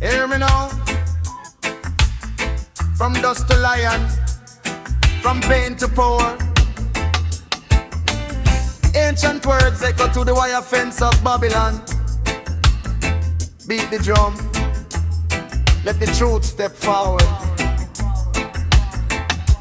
Hear me now. From dust to lion, from pain to power. Ancient words echo to the wire fence of Babylon. Beat the drum, let the truth step forward.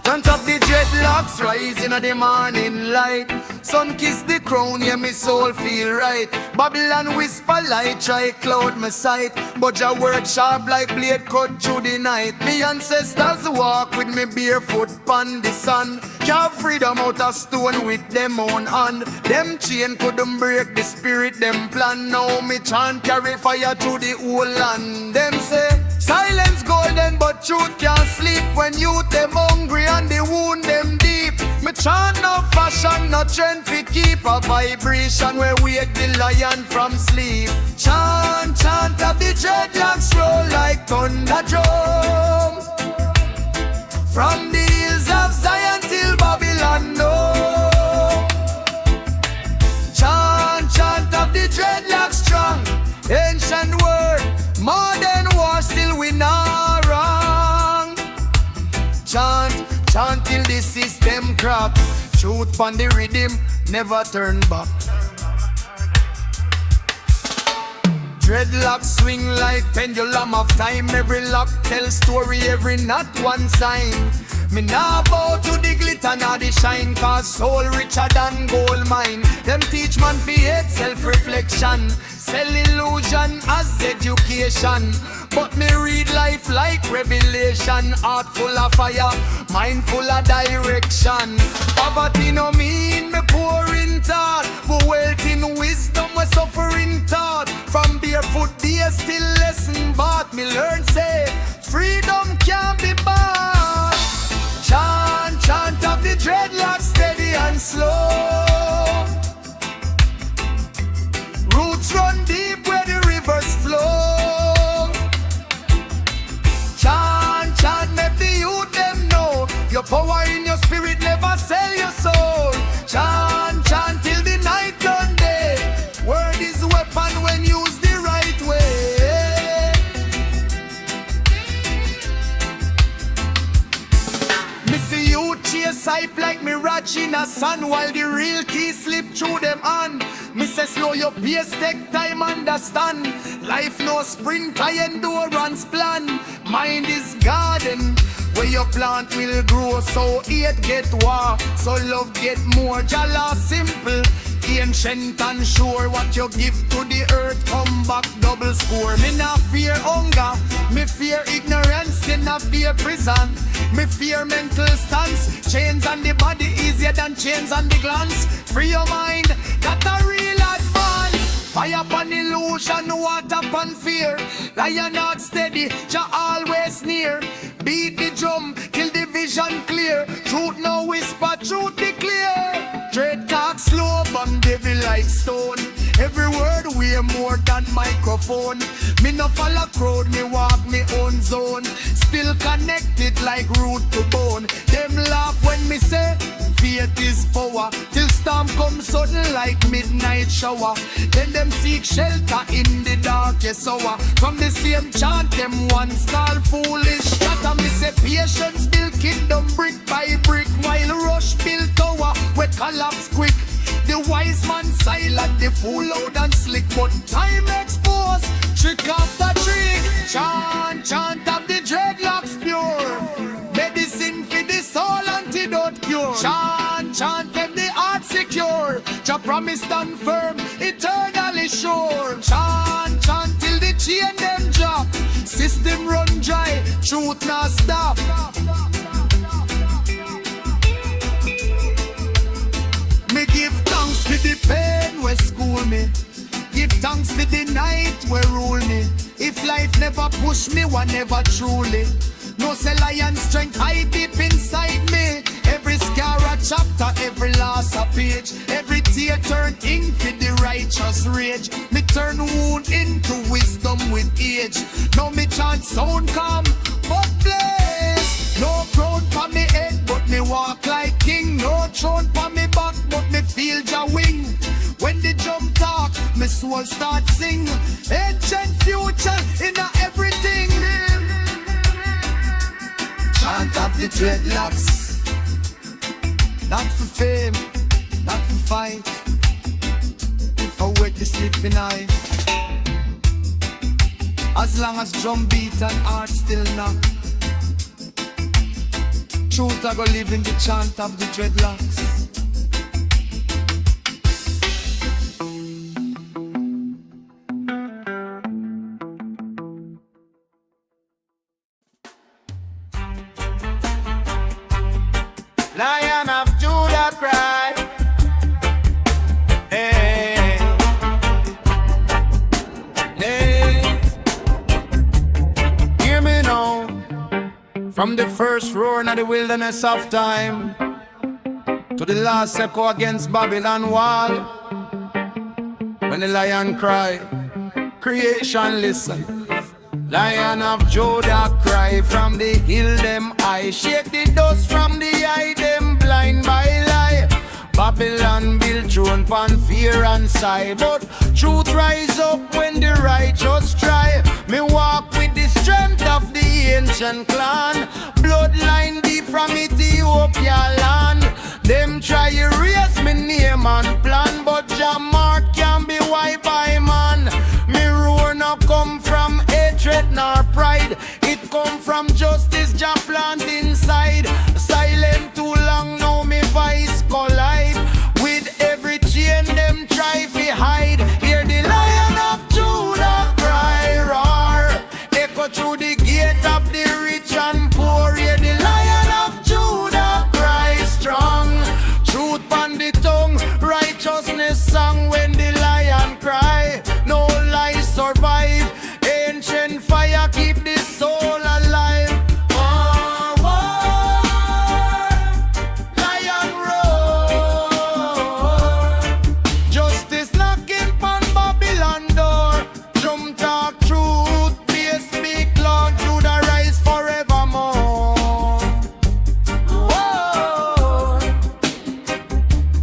Chant up the dreadlocks, rising at the morning light. Sun kiss the crown, yeah, me soul feel right. Babylon whisper light, try cloud my sight. But your word sharp like blade cut through the night. Me ancestors walk with me barefoot pon the sun. Carve freedom out of stone with them own hand. Them chain couldn't break the spirit, them plan. Now me chant carry fire through the whole land. Them say, silence golden but truth can't sleep. When youth them hungry and the wound them deep. Me chant no fashion, no trend fi keep a vibration where wake the lion from sleep. Chant, chant of the dreadlocks roll like thunder drum. From the hills of Zion till Babylon no. Chant, chant of the dreadlocks strong. Ancient word, modern war still we not wrong. Chant, chant till the system crap. Truth pon the rhythm, never turn back. Dreadlocks swing like pendulum of time. Every lock tell story, every knot one sign. Me nah bow to the glitter nor the shine, cause soul richer than gold mine. Them teach man fi hate self-reflection, sell illusion as education. But me read life like revelation. Heart full of fire, mind full of direction. Poverty no mean me poor in thought, but wealth in wisdom we suffering taught. From barefoot days till lesson bought, me learn say freedom can't be bought. Chant, chant of the dreadlocks steady and slow. Roots run deep where the rivers flow. Chant, chant, make the youth them know your power in your spirit never sell your soul. Chant, chant till the night turn day. Word is weapon when used the right way. Me see you chase hype like mirage in a sun, while the real key slip through them hand. Me say slow your pace, take time, understand. Life no sprint, high endurance plan. Mind is garden, where your plant will grow. So hate get war, so love get more. Jala simple, ancient and sure. What you give to the earth come back double score. Me not fear hunger, me fear ignorance. Me not fear prison, me fear mental stance. Chains on the body easier than chains on the glance. Free your mind, that a real advance. Fire upon illusion, water upon fear. Lion not steady, Jah always near. Beat the drum, kill the vision clear. Truth no whisper, truth declare. Dread talk slow, bang devil like stone. Every word weigh more than microphone. Me no follow crowd, me walk me own zone. Still connected like root to bone. Them laugh when me say faith is power, till storm come sudden like midnight shower. Then them seek shelter in the darkest hour. From the same chant them once call foolish. That me say patience build kingdom brick by brick, while rush build tower we collapse quick. The wise man silent, the fool loud and slick, but time expose trick after trick. Chant, chant of the dreadlocks pure, medicine for the soul, antidote cure. Chant, chant let the heart secure. Jah promise stand firm, eternally sure. Chant, chant till the chain them drop. System run dry, truth not stop. Me give thanks for the pain where school me. Give thanks for the night where rule me. If life never push me, one never truly. No say lion strength hide deep inside me. Every scar a chapter, every loss a page. Every tear turn ink for the righteous rage. Me turn wound into wisdom with age. Now me chant sound calm, but blaze. No crown for me head, but me walk like king. No throne for me back, but me feel Jah wing. When the drum talk, me soul start sing. Ancient future in everything. chant of the dreadlocks. Not for fame, not for fight. If I wake the sleeping eye. As long as drum beat and heart still knock, truth I go live in the chant of the dreadlocks. Lion of Judah cry. Hey, hey. Hear me now. From the first roar in the wilderness of time to the last echo against Babylon wall, when the lion cry, creation listen. Lion of Judah cry from the hill them high. Shake the dust from the eye them blind by lie. Babylon built throne pon fear and sigh, but truth rise up when the righteous try. Me walk with the strength of the ancient clan, bloodline deep from Ethiopia land. Them try erase me name and plan, but Jah mark can be wiped by man. Me roar no come from hatred nor pride, it come from justice Jah plant inside. Silent too long now me voice collide with every chain them try to hide. Hear the Lion of Judah cry roar, echo through the gate of the rich and poor. Hear the Lion of Judah cry strong, truth on the tongue, righteousness song. When the lion cry, no lies survive. Ancient fire keep the soul alive. Lion roar, justice knocking pon Babylon door. Drum talk truth, peace speak Lord, Judah rise forevermore. Whoa.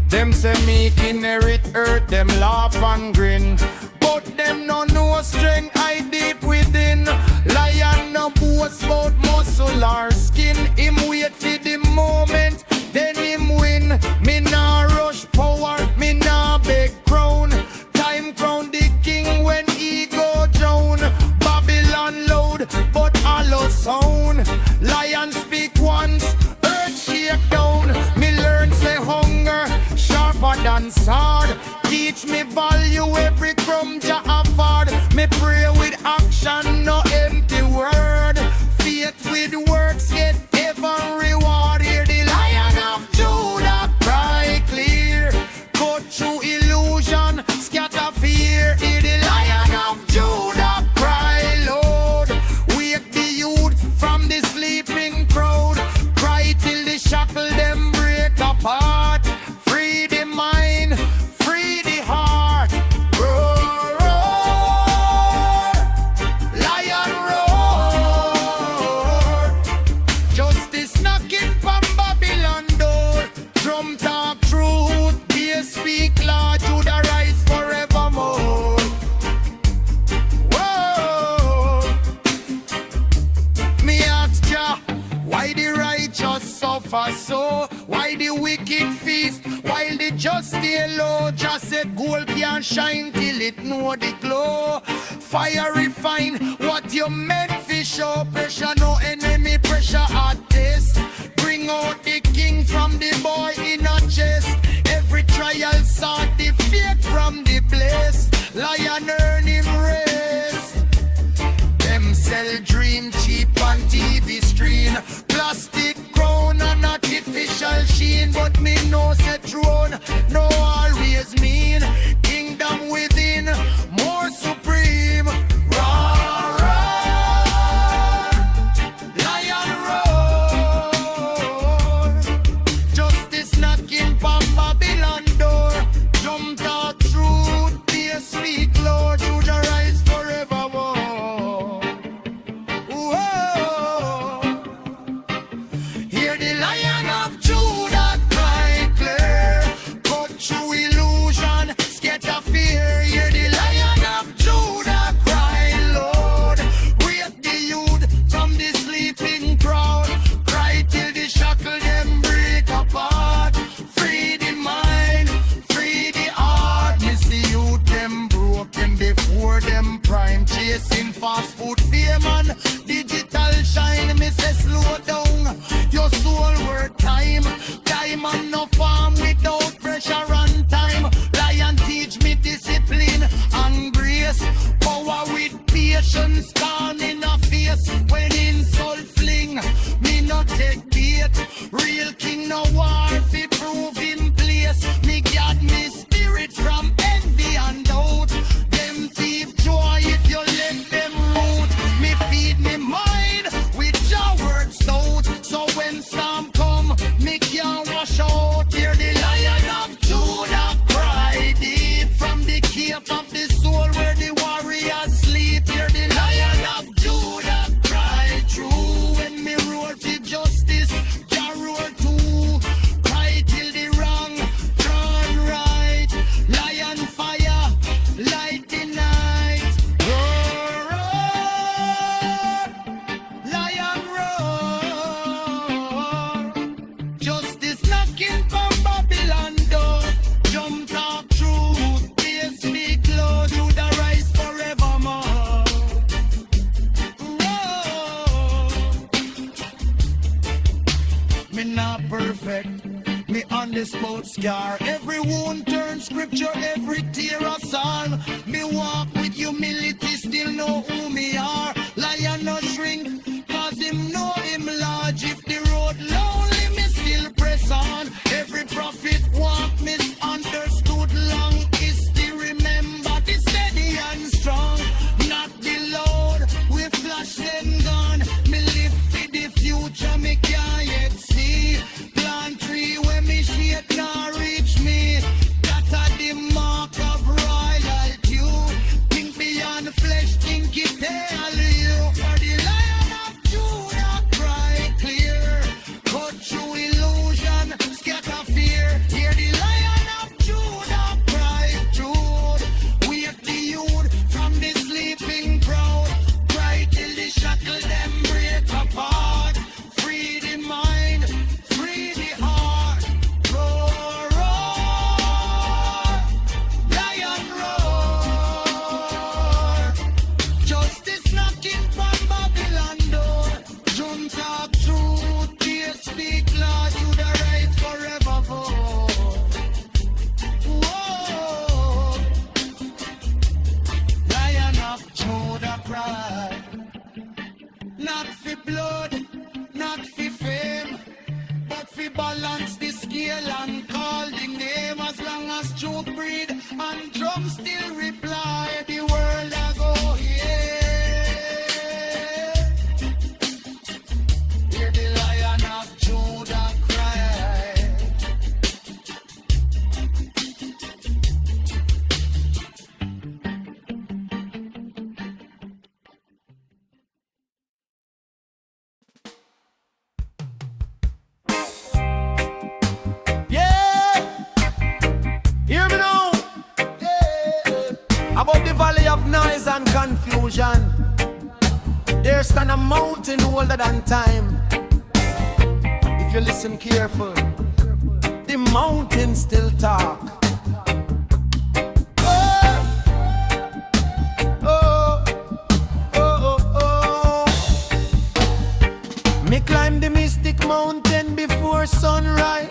Them say me inherit earth, them laugh and grin, but them no know strength I deep within. Lion no boast about muscle or skin. Him wait for the moment, then him win. Me nah rush power, me nah beg crown. Time crown the king when he go down. Babylon loud, but hollow sound. Lion speak once, earth shake down. Me learn say hunger sharper than sword. Teach me value every crumb Jah afford. Me pray with action, no empty word. Faith with works get heaven reward. Hear the Lion of Judah cry clear, cut through illusion, scatter fear. Hear the Lion of Judah cry loud, wake the youth from the sleeping crowd. Cry till the shackle them break apart. Free the mind, free the heart. Roar, roar, lion roar. Justice knocking from Babylon door. Drum talk truth, peace speak Lord, Judah rise forevermore. Whoa. Me ask Jah, why the righteous suffer so? Why the wicked feast while the just stay low? Just said gold can't shine till it know the glow. Fire refine what you meant for show. Pressure no enemy, pressure at test. Bring out the king from the boy in a chest. Every trial sought the fake from the blessed. Lion earn him rest. Them sell dream cheap on TV screen. Plastic crown and artificial sheen. But me know say throne no always mean. Kingdom within, more supreme. Roar, roar, lion roar. Justice knocking from Babylon door. Jump talk truth, peace speak Lord, Judah rise forevermore. Whoa. Hear the Lion of Judah cry clear, fast food fame and digital shine. Me say slow down, your soul worth time. Time and no farm without pressure and time. Lion teach me discipline and grace. Power with patience, calm in a face. When insult fling, me not take bait. Real king no war fi prove in place. Me guard me spirit from envy and doubt. Them thief joy if you let them root. Me feed me mind with your words stout. So when storm come, me can't wash out. Hear the Lion of Judah cry deep from the cave of the soul where the warriors sleep. Hear the Lion of Judah cry true. When me roar for justice, Jah roar too. Cry till the wrong turn right. Lion fire, light the night. Roar, roar, lion roar. Justice knocking from Babylon door. Jump talk truth, they speak loud. You the rise forevermore. Roar. Me not perfect, me on the spot scar. Every wound turns scripture, every tear a psalm. Me walk with humility, still know who me are. Lion no shrink, cause him know him large. If the road lonely, me still press on. Every prophet walk misunderstood. Long history, remember the steady and strong. Not the loud, we flash them gun. Me live for the future, me can't yet see. Plant tree where me shade not reach me. That are the mark of royalty. Think beyond flesh, think it tell you. For the Lion of Judah cry clear. Cut through illusion, scatter fear. Hear the Lion of Judah cry truth. Wake the youth from the sleeping crowd. Cry till the shackle them break apart. Free the mind, free the heart. Roar, roar, lion roar. Justice knocking from Babylon door. Jump talk truth, they speak loud. You the right forever for. Whoa. Lion of Judah cry. Not for blood, not for fame, but for balance the scale and call the name. As long as truth breed and drum still reply, the world a go yeah. Hear the Lion of Judah cry. Yeah, hear me now. Yeah. Above the valley of noise and confusion, there stand a mountain older than time. If you listen careful, the mountain still talk. Oh, oh, oh, oh, oh. Me climb the mystic mountain before sunrise.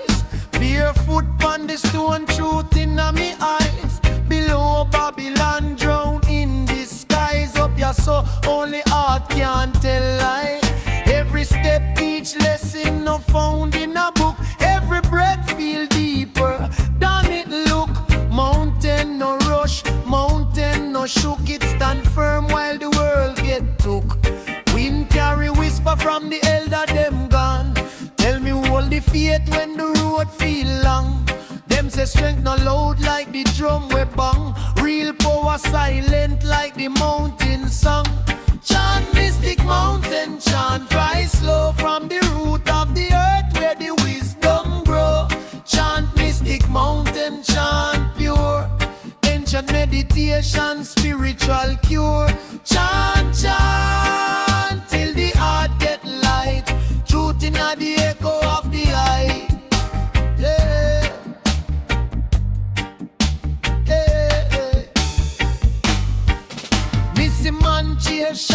Barefoot on the stone, truth in me eyes. Below Babylon, drown in the skies. Up your so only heart can't tell lie. Every step, each lesson no found in a book. Every breath feel deeper than it look. Mountain no rush, mountain no shook. It stand firm while the world get took. Wind carry whisper from the elder them gone. Tell me hold the faith when the road feel long. Them say strength no loud like the drum we bang. Real power silent like the mountain song. Chant mystic mountain chant, rise slow from the root of the earth where the wisdom grow. Chant mystic mountain chant pure. Ancient meditation, spiritual cure. Chant, chant till the heart get light. Truth in the echo of the light. Yeah. Yeah. Missy man chase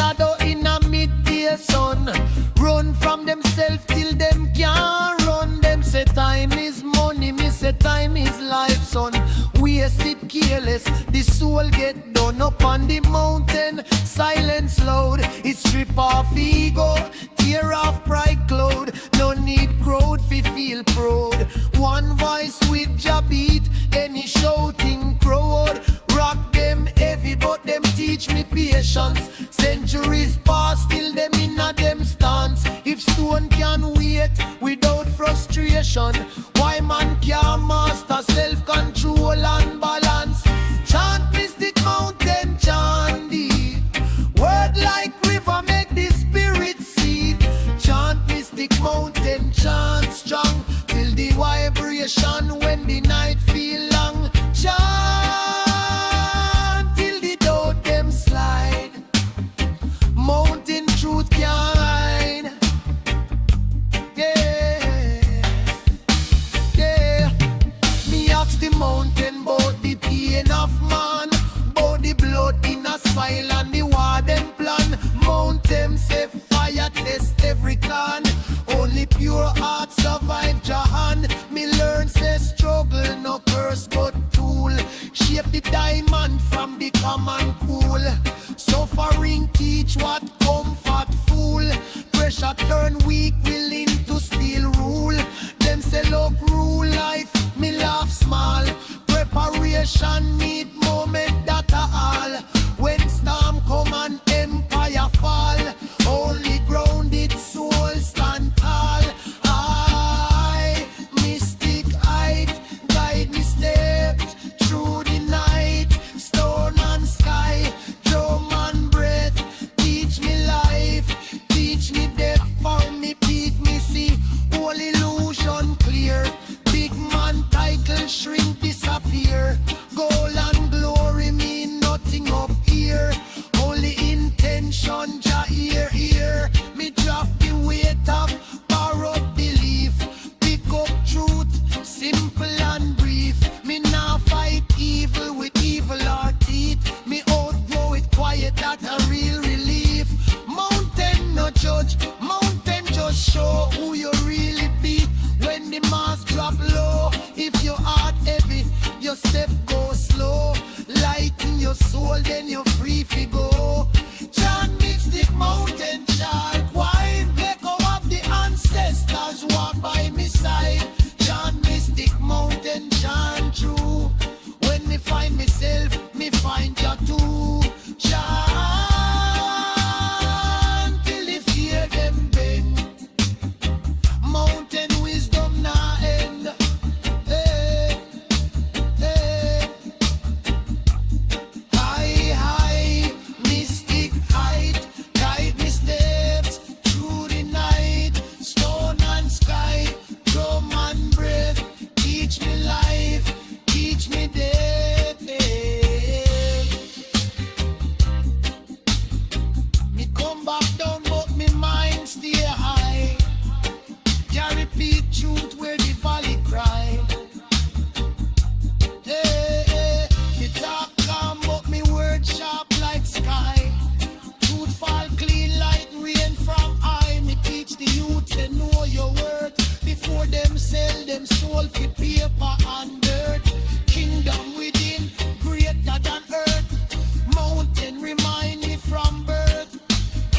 ritual get done up on the mountain. Silence loud, it strip off ego, tear off pride cloud. No need crowd fi feel proud. One voice with ja beat, any shouting crowd. Rock them heavy, but them teach me patience. Centuries pass, still them inna them stance. If stone can wait without frustration, why man can't master self-control and balance? Chant mystic mountain, chant deep. Word like river make the spirit seed. Chant mystic mountain, chant strong. Feel the vibration when the night feel long. Chant till the doubt them slide. Mountain truth can't hide. Yeah, yeah. Me ask the mountain about the pain of man, about the blood in a soil and the war them plan. Mountain say fire test every clan. Only pure heart survive Jahari. Me learn say struggle no curse but tool. Shape the diamond from the common cool. Suffering teach what comfort fool. Pressure turn weak, willing to still rule. Them say look rule life, me laugh small. Preparation need moment that a all. When storm come and empire fall, only grounded soul stand tall. I mystic height, guide me steps through the night. Stone and sky, drum and breath, teach me life, teach me death. For me peak me see, all illusion clear. Big man title shrink disappear. Gold and glory mean nothing up here. Only intention ja here. Me drop the weight of borrowed belief. Pick up truth, simple and brief. Me now fight evil with evil or teeth. Me outgrow it quiet, that a real relief. Mountain no judge, mountain just show who you really be. When the mass drop low, if your heart heavy, your step go slow. Lighten your soul, then you're free to go. Chant mystic mountain chant, wine echo of the ancestors walk by me side. Chant mystic mountain chant true. When me find myself, me find you too. Chant till the fear them bend. Mountain wisdom na end. Hey, hey. High, mystic height, guide me steps through the night. Stone and sky, drum and breath, teach me life, teach me death. Me come back down, but me mind stay high. Can repeat truth where the valley cry. Hey, me talk calm, but me word sharp like sky. Truth fall clean like rain from high. Me teach the youth to know your worth before them sell them soul for paper and dirt. Kingdom within, greater than earth. Mountain remind me from birth.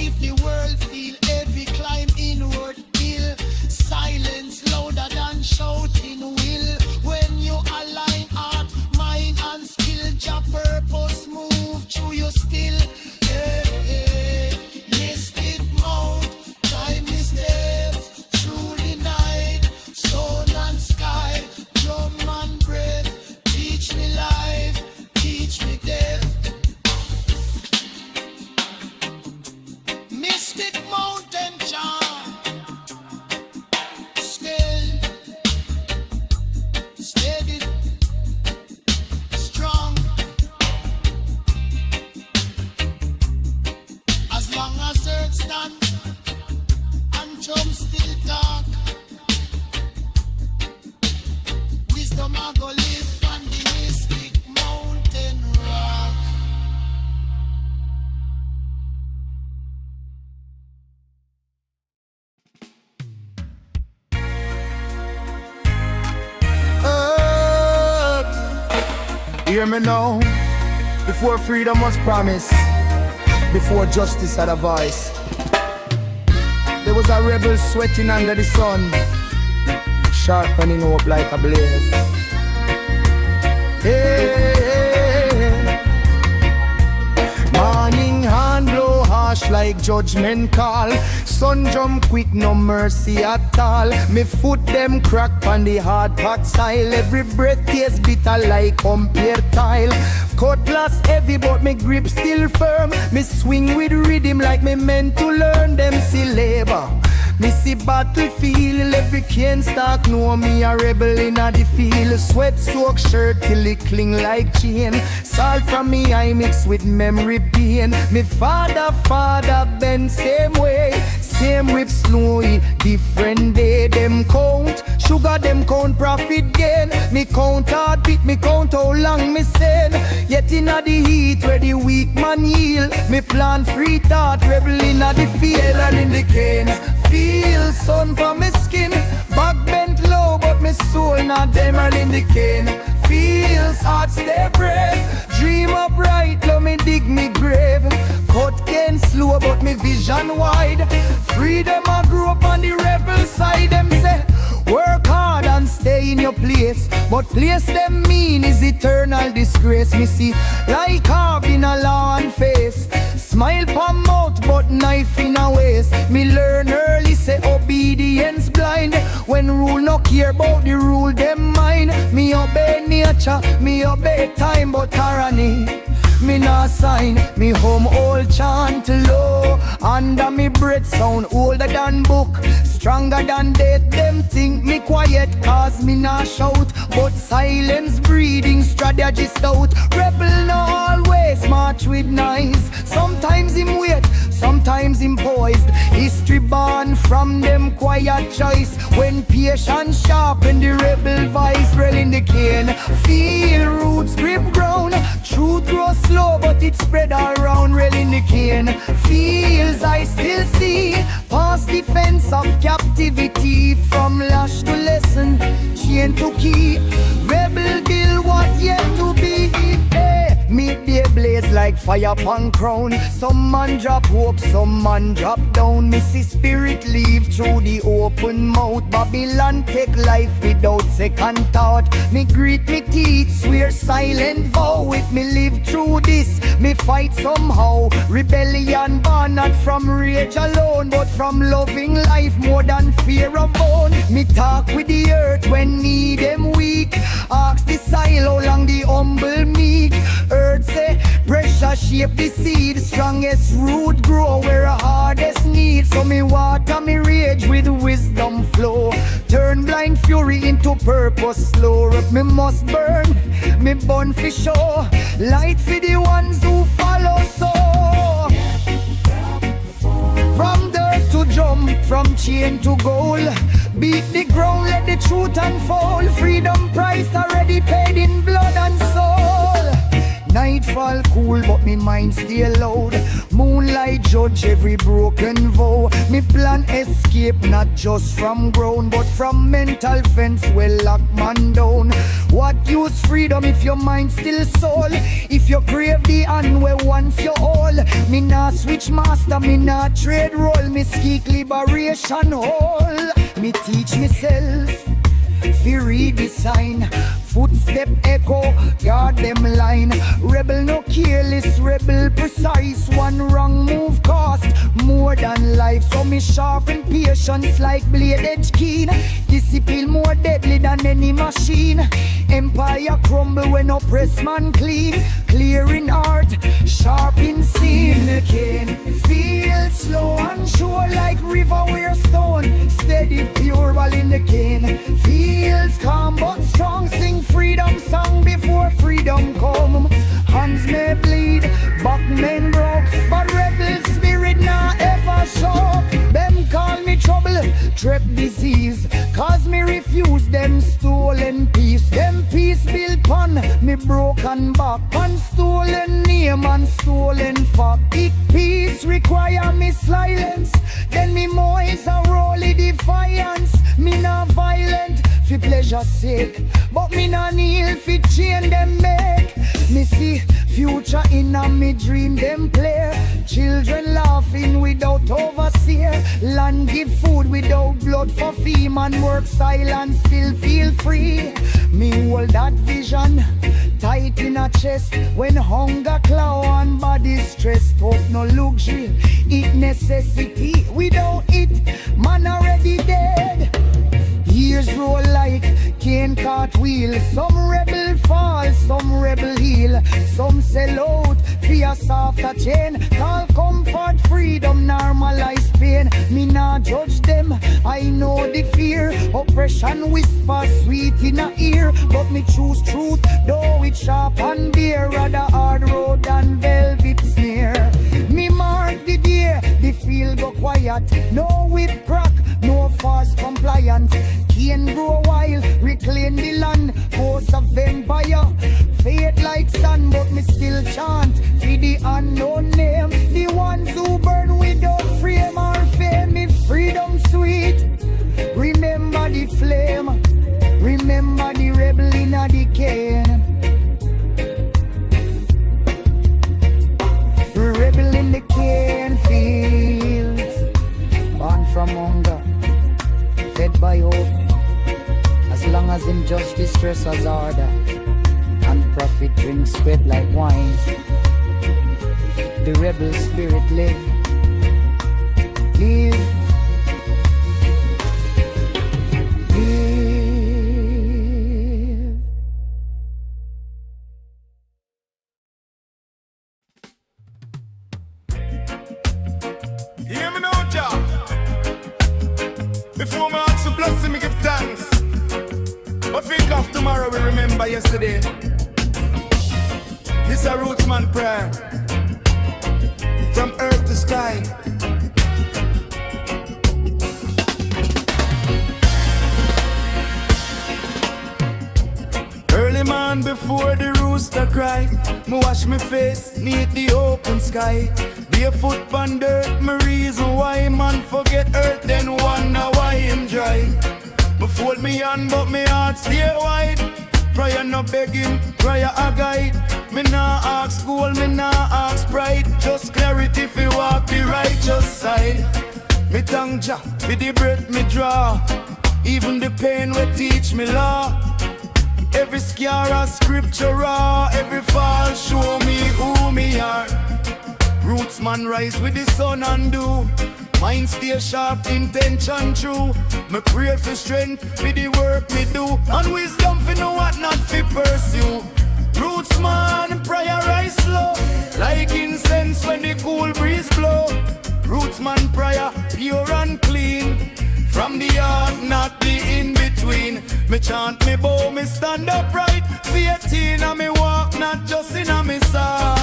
If the world feel heavy, climb inward hill. Silence louder than shouting will. When you align heart, mind and skill, your purpose move through your still. Hey, hey, mystic mount, time me steps through the night. Stone and sky, drum and breath, teach me life, teach me death. Mystic mountain chant, still, steady, strong. As long as earth stand and drum still talk, wisdom I go live on the mystic mountain rock. Hear me now. Before freedom was promised, before justice had a voice, there was a rebel sweating under the sun, sharpening hope like a blade. Hey, morning hand blow harsh like judgment call. Sun jump quick, no mercy at all. Me foot them crack on the hard pack style. Every breath tastes bitter like compare tile. Cutlass heavy but me grip still firm. Me swing with rhythm like me meant to learn. Them see labor, me see battlefield. Every cane stalk know me a rebel in a the field. Sweat soak shirt till it cling like chain. Salt from me I mix with memory pain. Me father bend same way. Same whip snowy, different day. Them count sugar, them count profit gain. Me count heartbeat, me count how long me send. Yet inna the heat where the weak man yield, me plant free thought, rebel inna the field and in the cane. Feel sun from me skin, back bent low but me soul not them and in the cane. Feels heart stay brave, dream upright, love me dig me grave. Cut cane slow but me vision wide. Freedom I grew up on the rebel side. Them say work hard and stay in your place, but place them mean is eternal disgrace. Me see like carved in a lawn face, smile palm mouth but knife in a waist. Me learn early say obedience blind. When rule no care about the rule them mind. Me obey nature, me obey time, but tyranny me not sign. Me home old chant low, under me breath sound older than book, stronger than death. Them think me quiet cause me not shout, but silence breathing strategy stout. Rebel no always march with knives. Sometimes him wait, sometimes him poised. History born from them quiet choice. When patience sharpen the rebel vice, rail in the cane. Feel roots grip ground. Truth grows slow but it spread around, rail in the cane. Feels I still see past the fence of captivity. From lash to lesson, chain to key. Rebel build what yet to be. Hey, meet the blaze like fire upon crown. Some man drop hope, some man drop down. Me see spirit leave through the open mouth. Babylon take life without second thought. Me greet me teeth, swear silent vow. If me live through this, me fight somehow. Rebellion born not from rage alone, but from loving life more than fear of own. Me talk with the earth when need them weak. Ask the soil how long the humble meek. Earth say pressure shape the seed. Strongest root grow where a hardest need. So me water me rage with wisdom flow. Turn blind fury into purpose slow. If me must burn, me burn for sure. Light for the ones who follow so. From dirt to jump, from chain to goal. Beat the ground, let the truth unfold. Freedom price already paid in blood and soul. Nightfall cool but me mind stay loud. Moonlight judge every broken vow. Me plan escape not just from ground, but from mental fence where lock man down. What use freedom if your mind still soul? If you crave the hand where once you all. Me not switch master, me not trade role. Me seek liberation whole. Me teach myself fi read the sign. Footstep echo, guard them line. Rebel no careless, rebel precise. One wrong move cost more than life. So me sharpen patience like blade edge keen. Discipline more deadly than any machine. Empire crumble when oppressed man clean. Clear in heart, sharp in scene. The cane feel slow and sure like river where stone. Steady pure while in the cane. Feels calm but strong. Sing freedom song before freedom come. Hands may bleed, back men broke, but rebel spirit now ever show. Them call me trouble, trap disease, cause me refuse them stolen peace. Them peace built pon me broken back, on stolen name and stolen fact. Big peace require me silence, then me moise a rolly defiance. Me not violent for pleasure's sake, but me not kneel for chain them make. Me see Future in a me dream them play. Children laughing without overseer. Land give food without blood for fee. Man work silent, still feel free. Me hold that vision tight in a chest. When hunger claw and body stressed. Hope no luxury, it necessity. Without it, man already dead. Years roll like cane cartwheel. Some rebel fall, some rebel heal. Some sell out, fear soft a chain. Call comfort, freedom, normalize pain. Me nah judge them, I know the fear. Oppression whisper sweet in a ear. But me choose truth, though it sharp and bare. Rather hard road than velvet snare. Me mark the day, the field go quiet. No whip crack, no fast compliance. Cane grow wild, reclaim the land. Force of empire, fade like sun. But me still chant for the unknown name. The ones who burn without frame or fame. If freedom sweet, remember the flame. Remember the rebel in the cane. Rebel in the cane fields. Born from hunger, fed by hope. As long as injustice stresses order and profit drinks spread like wine, the rebel spirit live. Live. Hear me now, Jah. Before my ask for blessing, me give thanks. But think of tomorrow, we remember yesterday. This a Rootsman Prayer. From earth to sky. Early man before the rooster cry. Me wash me face, neath the open sky. Barefoot on dirt, me reason why man forget earth, then wonder why him dry. Me fold me hand, but me heart stay wide. Prayer no begging, prayer a guide. Me nah ask gold, me nah ask pride. Just clarity fi walk the righteous side. Me thank Jah for the breath me draw. Even the pain will teach me law. Every scar a scripture raw. Every fall show me who me are. Rootsman rise with the sun and dew. Mind stay sharp, intention true. Me pray for strength for the work me do. And wisdom for know what not fi pursue. Rootsman prayer rise slow. Like incense when the cool breeze blow. Rootsman prayer pure and clean. From the heart, not the in-between. Me chant, me bow, me stand upright. 18 and me walk, not just in a me song.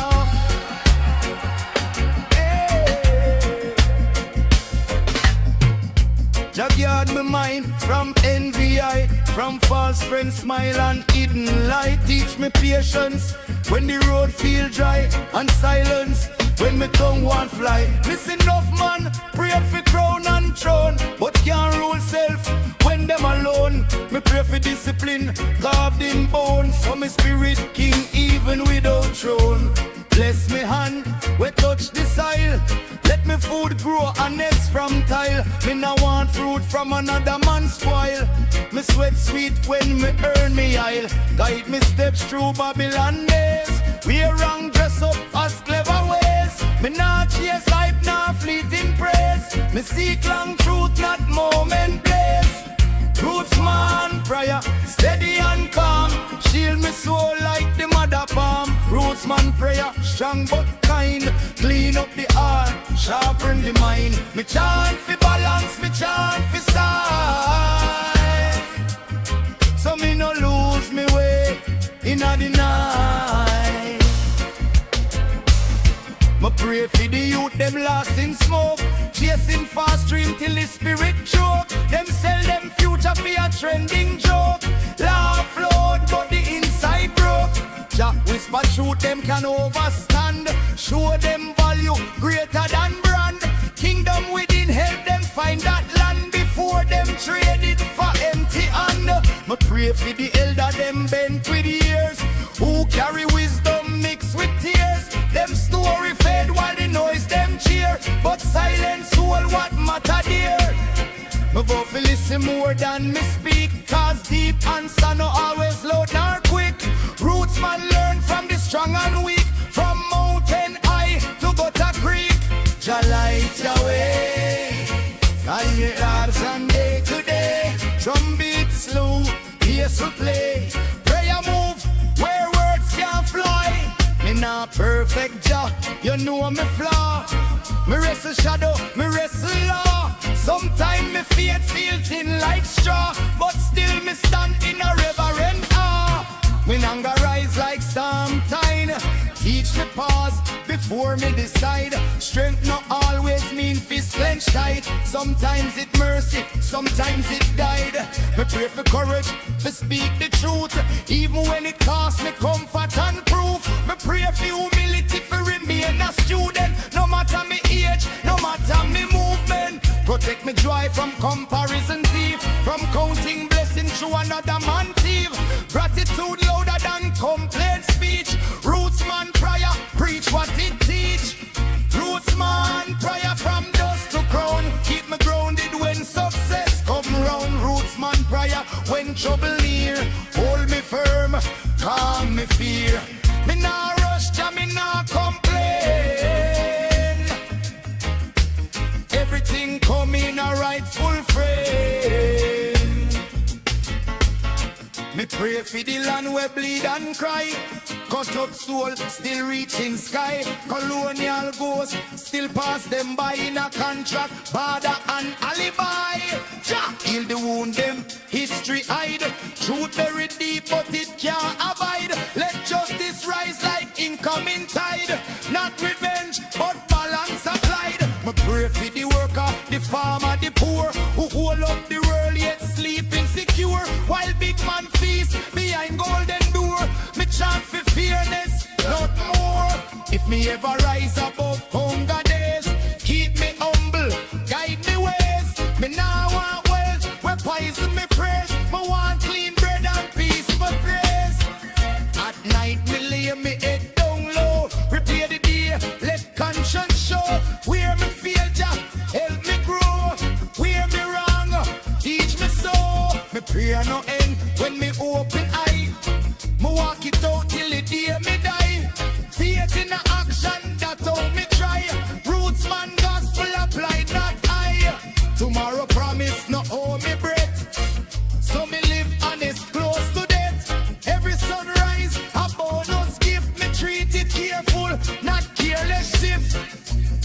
Jah guard my mind from envy, from false friends, smile and hidden lie. Teach me patience when the road feel dry, and silence when me tongue want fly. Listen enough man, pray for crown and throne, but can't rule self when them alone. Me pray for discipline, carved in bone, so me spirit king even without throne. Bless me hand, we touch the soil. Let me food grow and nest from tile. Me no want fruit from another man's spoil. Me sweat sweet when me earn me aisle. Guide me steps through Babylon days. Wear wrong dress up as clever ways. Me not chase hype, not fleeting praise. Me seek long truth, not moment blaze. Rootsman prayer, steady and calm. Shield me soul like the mother palm. Rootsman prayer, strong but kind. Clean up the heart, sharpen the mind. Me chant for balance, me chant for sight. So me no lose me way in the night. Me pray for the youth, them lost in smoke. Chasing fast dream till the spirit choke. Them sell them future for a trending joke. Laugh loud but the inside broke. Jah whisper truth them can overstand. Show them value greater than brand. Kingdom within help them find that land before them trade it for empty hand. Me pray for the elder them bent with years, who carry wisdom mixed with tears. listen more than me speak, cause deep answer no always loud nor quick. Rootsman learn from the strong and weak, from mountain high to gutter creek. Jah light your way, guide your hearts and day to day. Drum beat slow, bass will play. Prayer move where words can't fly. Me not perfect, Jah, you know me flaw. Me wrestle shadow, me wrestle law. Sometimes me faith feel thin like straw, but still me stand in a reverent awe. When anger rise like storm tide, teach me pause before me decide. Strength not always mean fist clenched tight. Sometimes it mercy, sometimes it died. Me pray for courage to speak the truth, even when it costs me comfort and proof. Me pray for humility for remain a student, no matter me age, no matter me movement. Protect me joy from comparison thief, from counting blessing through another man thief. Gratitude louder than complaint speech. Rootsman Prayer, preach what it teach. Rootsman Prayer from dust to crown, keep me grounded when success come round. Rootsman Prayer when trouble near, hold me firm, calm me fear. Me nah rush, ja me nah complain. Everything come in a rightful frame. Me pray for the land where bleed and cry. Cut up soul, still reaching sky. Colonial ghosts, still pass them by in a contract. Border and alibi. Jah heal the wound them, history hide. Truth buried deep but it can't abide. Let justice rise like incoming tide. Not revenge but balance applied. Me pray for the worker, the farmer, the poor, who hold up the world yet sleeping secure. While big man feast behind golden door. Me chant for fairness, not more. If me ever rise above hunger days, keep me humble, guide me ways. Me now want wealth, where poison me praise. Me want clean bread and peace for grace. At night me lay me head down low. Repair the day, let conscience show. Where me fail, Jah, help me grow. Where me wrong, teach me so. Me prayer no end when me open eye. Me walk it out till the day me die. Faith in a action, that's how me try. Rootsman gospel applied, not I. Tomorrow promise no hold me breath. So me live honest, close to death. Every sunrise, a bonus gift. Me treat it careful, not careless shift.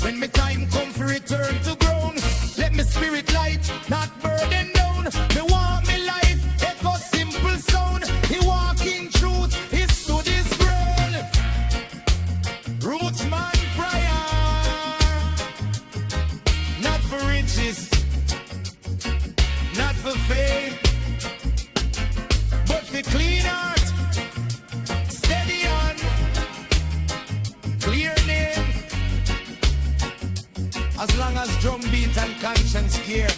When me time come for return to ground, let me spirit light, not burden down. Me want me life, echo simple sound. He walk in truth, he stood his ground. Rootsman Prayer, not for riches, not for fame, but for clean heart, steady on, clear name. As long as drum beat and conscience care,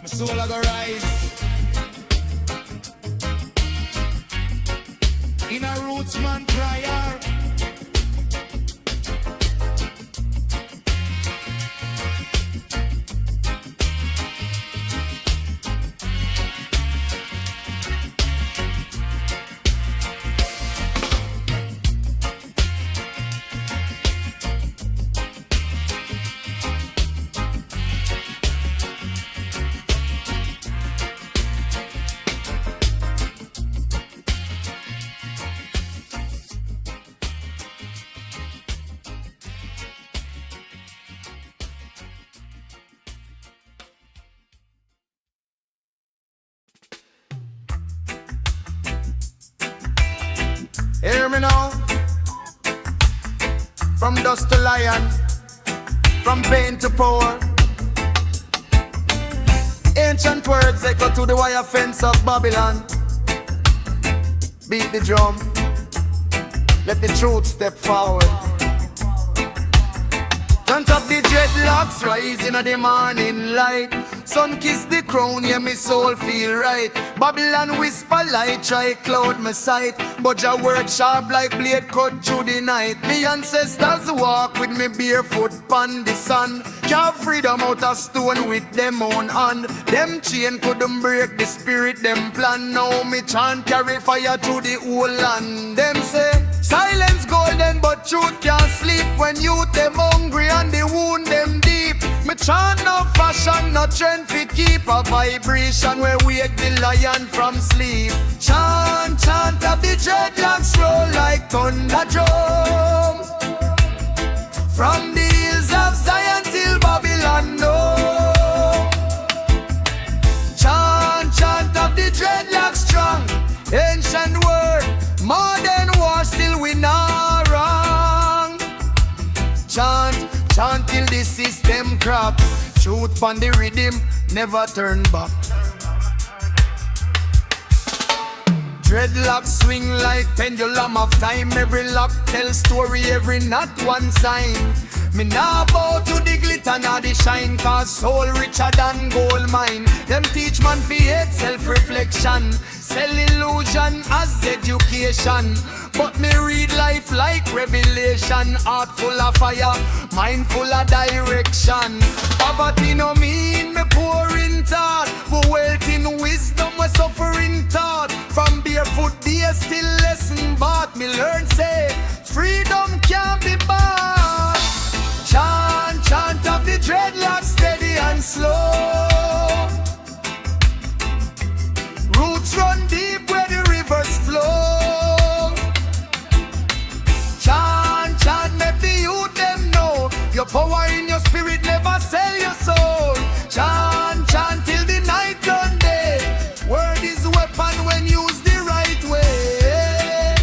my soul a go rise in a Rootsman Prayer. Hear me now. From dust to lion, from pain to power. Ancient words echo to the wire fence of Babylon. Beat the drum, let the truth step forward. Chant of the dreadlocks rising at the morning light. Sun kiss the crown, yeah, me soul feel right. Babylon whisper light, try cloud my sight. But your word sharp like blade cut through the night. Me ancestors walk with me barefoot pon the sun. Carve freedom out of stone with them own hand. Them chain couldn't break the spirit, them plan. Now me chant carry fire through the whole land. Them say, silence golden but truth can't sleep. When youth them hungry and the wound them deep. Me chant no fashion, no trend fi keep a vibration where wake the lion from sleep. Chant, chant of the dreadlocks roll like thunder drum. From the hills of Zion till Babylon no. Chant, chant of the dreadlocks strong. Ancient word, modern war still we not wrong. Chant, chant till the system crap. Truth on the rhythm, never turn back. Dreadlocks swing like pendulum of time. Every lock tell story, every knot one sign. Me nah bow to the glitter nor the shine, cause soul richer than gold mine. Them teach man fi hate self-reflection, sell illusion as education. But me read life like revelation. Heart full of fire, mind full of direction. Poverty no mean me poor in thought, but wealth in wisdom we suffering thought. From barefoot days till lesson bought, me learn say freedom can't be bought. Chant, chant of the dreadlocks steady and slow. Roots run deep where the rivers flow. Chant, chant, make the youth them know your power in your spirit, never sell your soul. Chant, chant till the night turn day. Word is weapon when used the right way.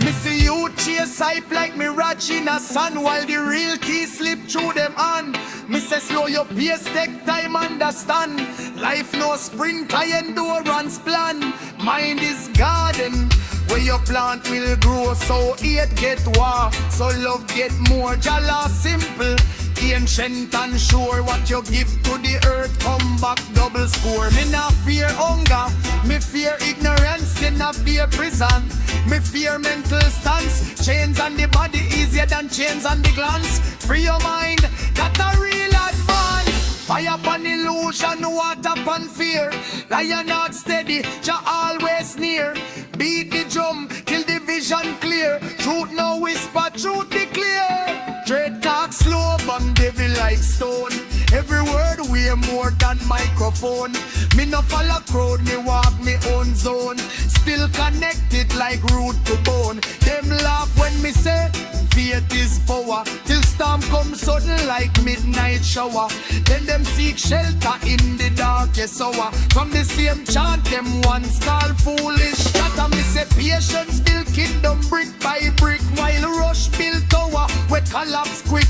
Me see youth chase hype like mirage in a sun, while the real key slip through them hand. Me say slow your pace, take time, understand. Life no sprint, high endurance plan. Mind is garden, where your plant will grow. So hate get war, so love get more. Jala simple, ancient and sure. What you give to the earth come back double score. Me not fear hunger, me fear ignorance. Me not fear prison, me fear mental stance. Chains on the body easier than chains on the glance. Free your mind, that a real advance. Fire upon illusion, water upon fear. Lion not steady, Jah always near. Beat the drum till the vision clear. Truth no whisper, truth declare. Dread talk slow, bang devil like stone. Every word weigh more than microphone. Me no follow crowd, me walk me own zone. Still connected like root to bone. Them laugh when me say faith is power, till storm come sudden like midnight shower. Then them seek shelter in the darkest hour. From the same chant them once call foolish. That me say patience build kingdom brick by brick, while rush build tower we collapse quick.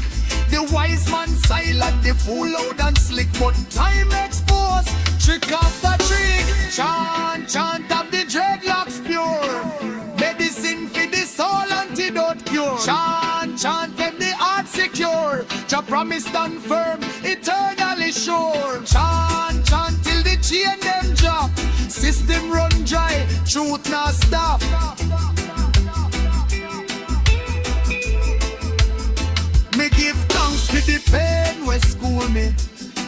The wise man silent, the fool loud and slick, but time exposed trick after trick. Chant, chant of the dreadlocks pure, medicine for the soul, antidote cure. Chant, chant let the heart secure. Jah promise stand firm, eternally sure. Chant, chant till the chain them drop. System run dry, truth not stop. Me give thanks for the pain where school me.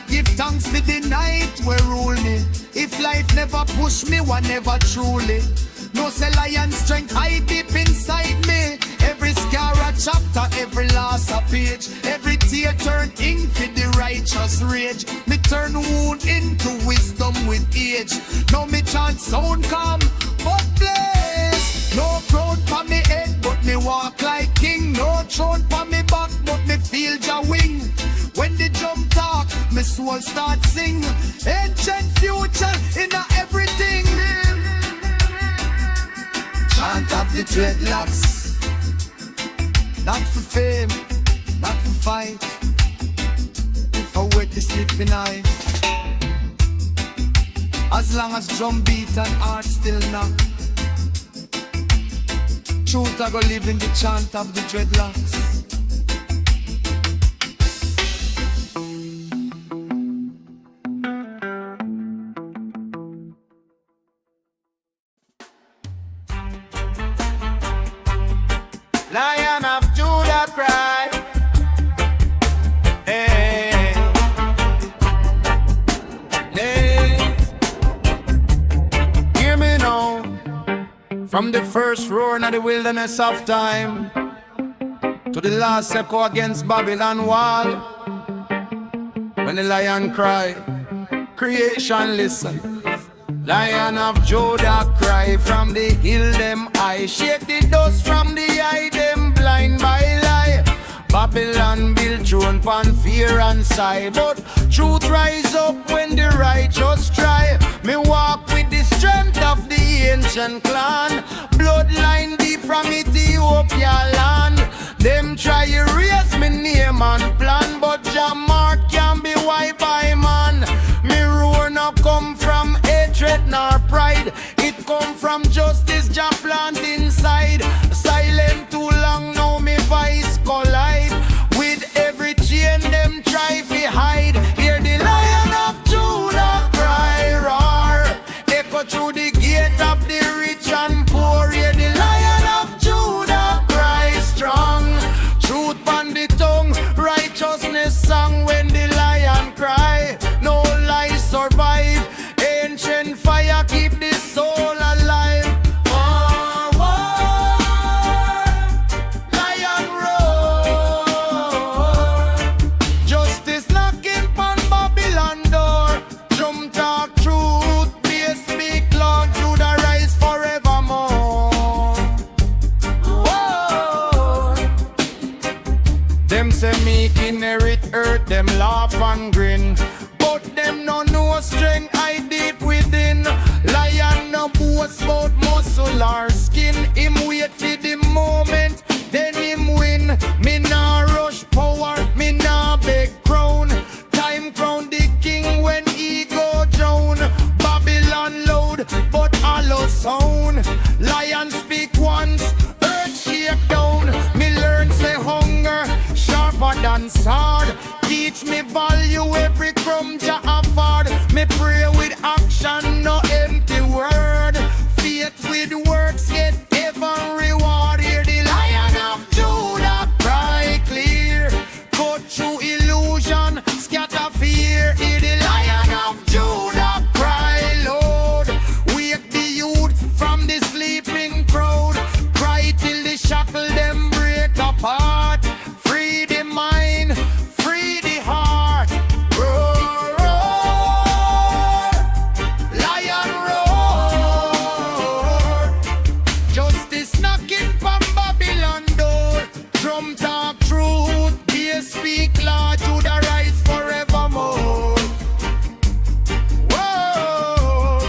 Give thanks for the night where rule me. If life never push me, one never truly. No say lion strength hide deep inside me. Every scar a chapter, every loss a page. Every tear turn ink for the righteous rage. Me turn wound into wisdom with age. Now me chant sound calm, but blaze. No crown for me head, but me walk like king. No throne for me back, but me feel Jah wing. When the drum talk, me soul start sing. Ancient future in everything. Chant of the dreadlocks, not for fame, not for fight. If I wake the sleeping eye, as long as drum beat and heart still knock. truth I go live in the chant of the dreadlocks. Lion of Judah cry. Hey, hey. Hear me now. From the first roar of the wilderness of time to the last echo against Babylon wall, when the lion cry, creation listen. Lion of Judah cry from the hill them high, shake the dust from the eye them blind by lie. Babylon built throne pon fear and sigh, but truth rise up when the righteous try. Me walk with the strength of the ancient clan, bloodline deep from Ethiopia land. Them try erase me name and plan, but Jah mark can be wiped by man. Me roar no come from hatred nor pride, it come from justice Jah plant inside. Silent too long now me voice collide with every chain them try to hide. Hear the Lion of Judah cry roar, echo through the gate of the rich and poor. Hear the Lion of Judah cry strong, truth on the tongue, righteousness song. When the lion cry, no lies survive. Ancient fire keep the soul alive. War, war, lion roar. Justice knocking on Babylon door. Drum talk truth, peace speak Lord, Judah rise forevermore. Whoa. Them say me inherit earth, them laugh and grin, but them no know strength I deep within. Lion no boast about muscle or skin, him wait for the moment, then him win. Me nah rush power, me nah beg crown. Time crown the king when he go down. Babylon loud, but hollow sound. Lion speak once, earth shake down. Me learn say hunger sharper than sword. Teach me value every crumb Jah afford. Me pray with action, no empty word. Faith with works get heaven reward. Hear the Lion of Judah cry clear, cut through illusion, scatter fear. Hear the Lion of Judah cry loud, wake the youth from the sleeping crowd. Cry till the shackle them break apart. Free the mind, free the heart. Roar, roar, lion roar. Justice knocking from Babylon door. Drum talk truth, peace speak Lord, Judah rise forevermore. Whoa.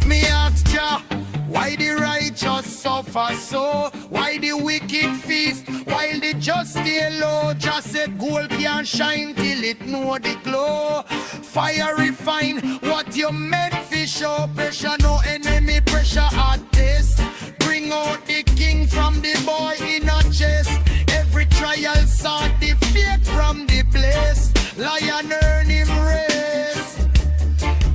Me ask Jah, why the righteous suffer so? Why the wicked feast while the just stay low? Just said gold can't shine till it know the glow. Fire refine what you meant for show. Pressure no enemy, pressure at test. Bring out the king from the boy in a chest. Every trial sought the faith from the place. Lion earn him rest.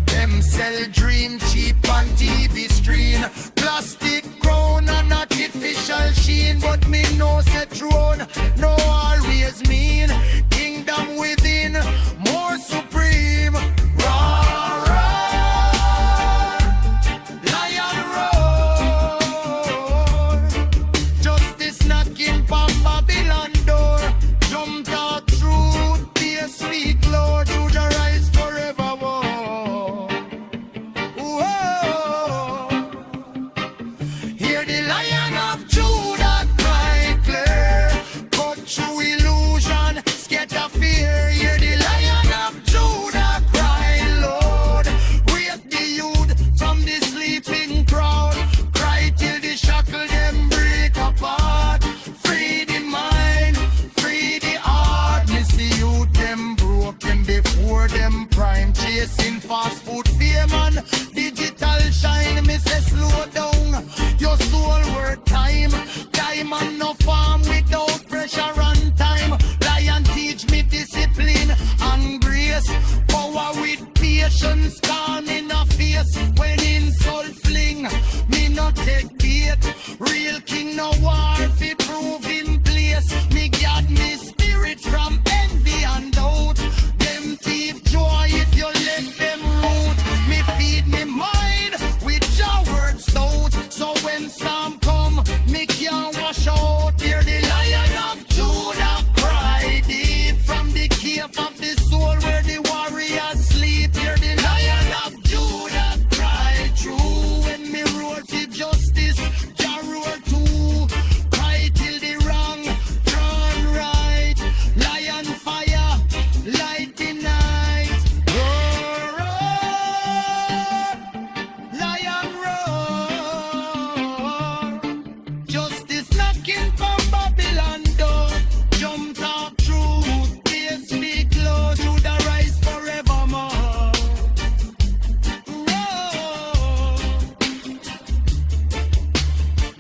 Them sell dream cheap on TV screen. Plastic crown and artificial sheen. But me know say throne no always mean. Kingdom within, more supreme. Roar, roar, lion roar. Justice knocking from Babylon door. Jump talk truth, peace speak Lord, Judah rise forevermore. Whoa. Hear the Lion of Judah cry clear, cut through illusion, scatter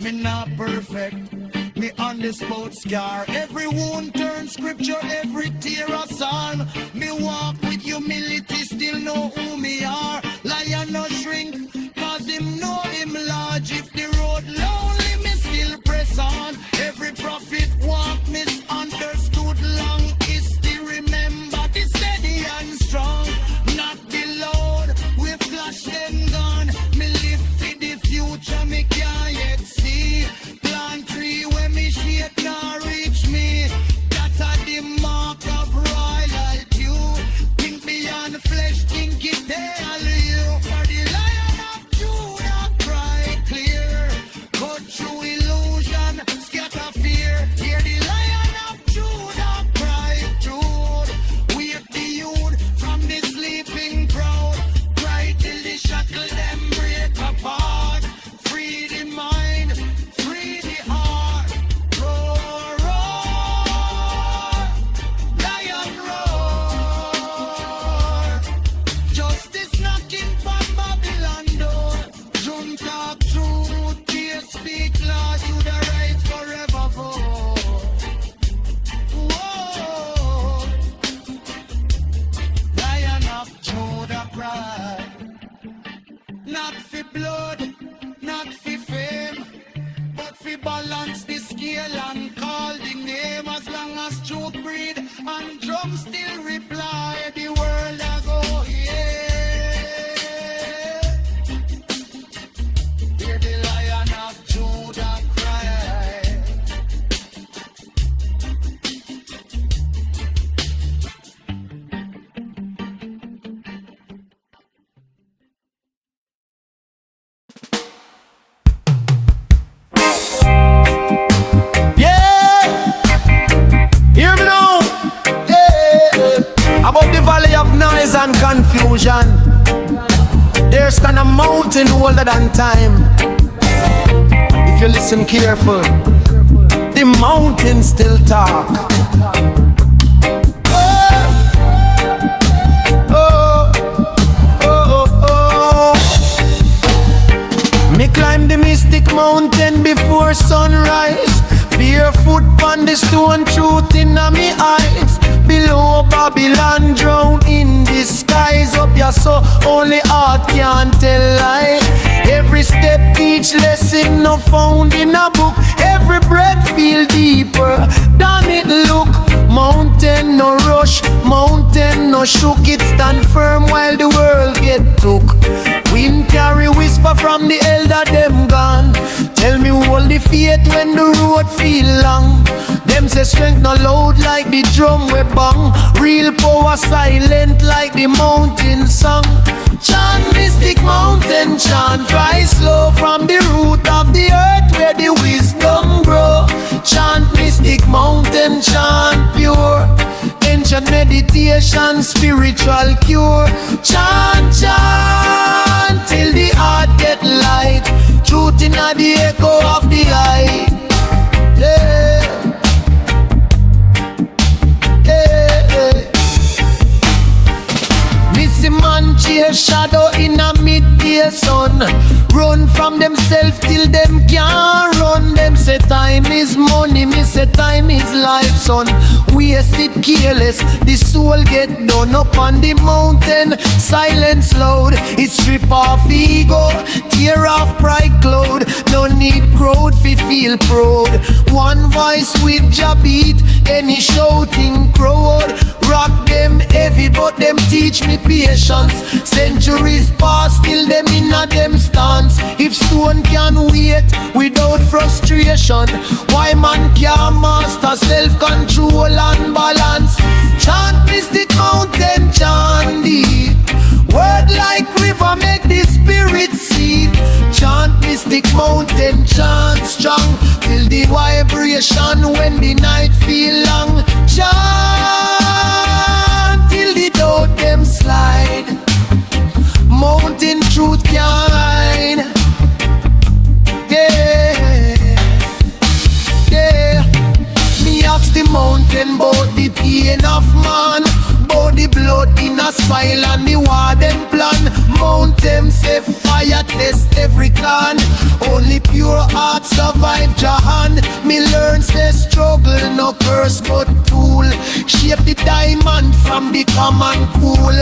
Me not perfect, me on the spot scar. Every wound turns scripture, every tear a psalm. Me walk with humility, still know who me are. Lion no shrink, cause him know him large. If the road lonely, me still press on. Every prophet walk misunderstood long. Is still remember the steady and strong. Not the load, we flash them gun. Me live for the future, me can't yet see. Plant tree where me shade not reach me. That are the mark of royalty. Think beyond flesh, think it tell you. For the Lion of Judah cry clear. Cut through illusion, scatter fear. Hear the Lion of Judah cry truth. Wake the youth from the sleeping crowd. Cry till the shackle them break apart. Free the mind, free the heart. Roar, roar, lion roar. Justice knocking from Babylon door. June talk truth, tears speak loud. You the right forever for. Whoa, Lion of Judah cry. Not for blood, not for fame, but for balance the scale and call the name. As long as truth breed and drum still reply, the world a go yeah. Hear the Lion of Judah cry. Yeah, hear me now. Yeah, above the valley of noise and confusion, there stand a mountain older than time. If you listen careful, the mountain still talk. Oh, oh, oh, oh. Me climb the mystic mountain before sunrise. Barefoot on the stone, truth in me eyes. Below Babylon, drown in the skies. Up your so only heart can't tell lie. Every step, each lesson no found in a book. Every breath feel deeper than it look. Mountain no rush, mountain no shook. It stand firm while the world get took. Wind carry whisper from the elder them gone. Tell me hold the faith when the road feel long. Them say strength no loud like the drum we bang. Real power silent like the mountain song. Chant mystic mountain chant, rise slow from the root of the earth where the wisdom grow. Chant mystic mountain chant pure. Ancient meditation, spiritual cure. Chant, chant till the heart get light. Truth in the echo of the light. Yeah. Missy man chase shadow in a midday sun. Run from themselves till them can't run. Them say time is money, me say time is life, son. Waste it careless, the soul get done up on the mountain. Silence loud, it strip off ego, tear off pride cloud. No need crowd fi feel proud. One voice with ja beat, any shouting crowd. Rock them heavy but them teach me patience. Centuries pass still them in a them stance. If stone can wait without frustration, why man can't master self-control and balance? Chant mystic mountain chant deep. Word like river make the spirit seed. Chant mystic mountain chant strong till the vibration when the night feel long. Chant till the doubt them slide. Mountain truth can hide. Yeah, yeah. Me ask the mountain about the pain of man, about the blood in a smile and the war them plan. Mountain say fire test bust every clan. Only pure heart survive Jahan. Me learn say struggle no curse but tool. Shape the diamond from the common cool.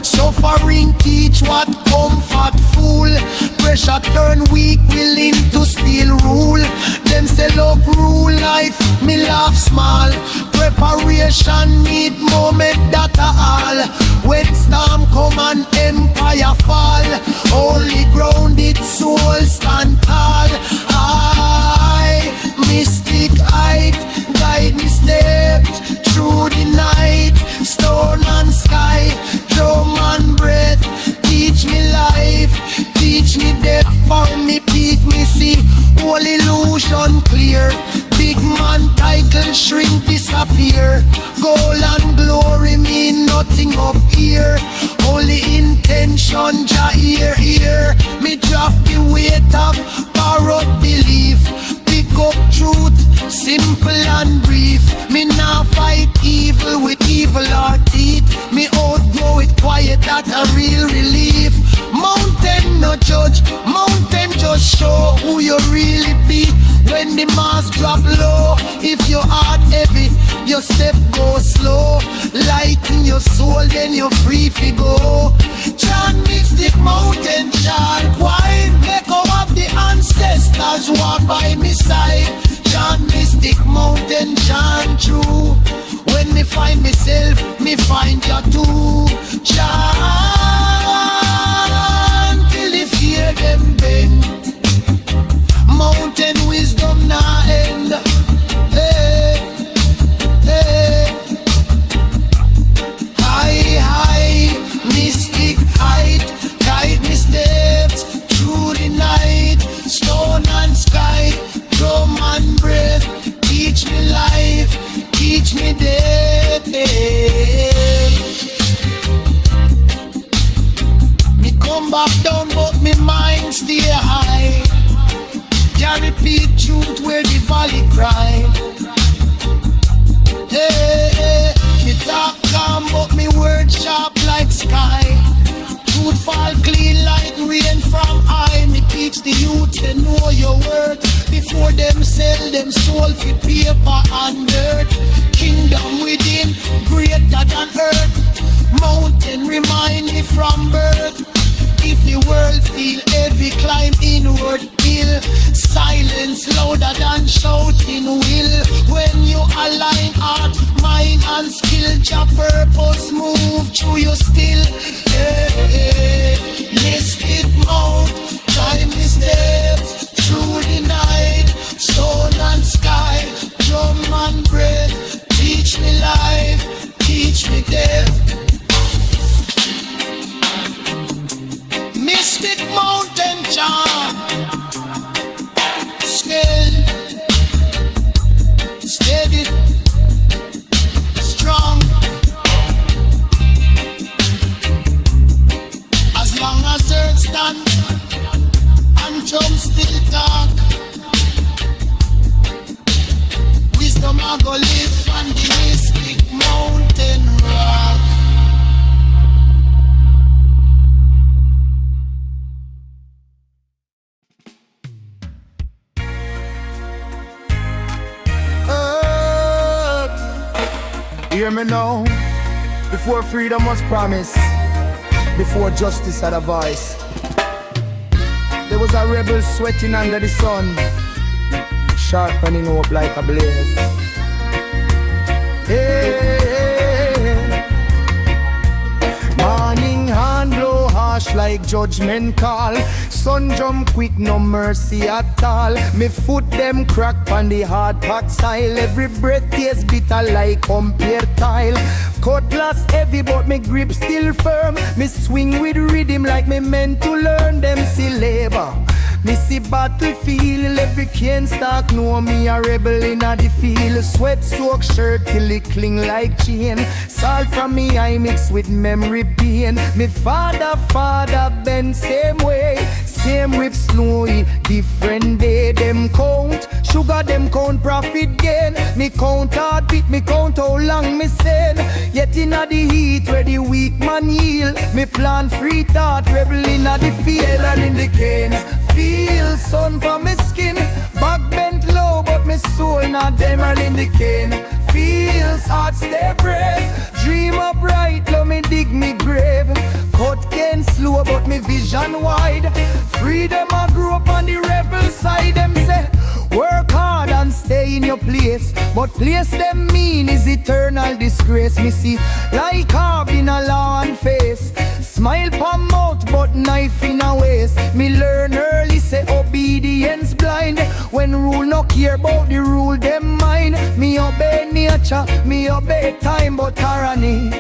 Suffering teach what comfort fool. Pressure turn weak, willing to still rule. Them say love rule life, me laugh small. Preparation need moment that all. When storm come and empire fall, only grounded soul stand tall. I mystic height, guide me steps through the night. Stone and sky, drum and breath, teach me life, teach me death. For me peak, me see all illusion clear. Big man title shrink disappear. Gold and glory mean nothing up here. Only intention Jahari here. Me drop the weight of borrowed belief. Pick up truth, simple and brief. Me nah fight evil with evil or teeth. Me outgrow it quiet, that a real relief. Mountain no judge, mountain just show who you really be. When the mass drop low, if your heart heavy, your step go slow. Lighten your soul, then you're free to go. Chant mystic mountain chant, wine echo of the ancestors walk by me side. Chant mystic mountain chant true. When me find myself, me find you too. Chant till the fear them bend. Mountain wisdom na end. Hey, hey. High, high, mystic height, guide me steps through the night. Stone and sky, drum and breath, teach me life, teach me death. Me come back down but me mind stay high. Can repeat truth where the valley cry. Hey, hey, me talk calm but me word sharp like sky. Truth fall clean like rain from high. Me teach the youth to know your worth before them sell them soul for paper and dirt. Kingdom within greater than earth. Mountain remind me from birth. If the world feel heavy, climb inward hill. Silence louder than shouting will. When you align heart, mind and skill, your purpose move through your still. Hey, hey, mystic mount, time me steps through the night. Stone and sky, drum and breath, teach me life, teach me death. Mystic mountain chant, scale, steady, strong. As long as earth stand and drum still talk, wisdom I go live on the mystic mountain rock. Hear me now. Before freedom was promised, before justice had a voice, there was a rebel sweating under the sun, sharpening up like a blade. Hey, morning hand blow harsh like judgment call. Sun jump quick, no mercy at all. Me foot them crack on the hard pack style. Every breath tastes bitter like compare tile. Cutlass heavy but me grip still firm. Me swing with rhythm like me meant to learn. Them see labor, me see battlefield. Every cane stack know me a rebel in the field. Sweat soak shirt till it cling like chain. Salt from me I mix with memory pain. Me father bend same way. Same whip snowy, different day them count. sugar, them count profit gain. Me count heartbeat, me count how long me send. Yet inna the heat where the weak man yield, me plant free thought, rebel inna the field and in the cane. Feel sun for me skin, back bent low, but me soul not them all in the cane. Feels heart stay brave, dream up bright, love me dig me grave. Cut can slow, but me vision wide. Freedom I grew up on the rebel side. Them say, work hard and stay in your place, but place them mean is eternal disgrace. Me see like carve in a lawn face, smile palm mouth but knife in a waist. Me learn early say obedience blind, when rule no care about the rule them mind. Me obey nature, me obey time, but tyranny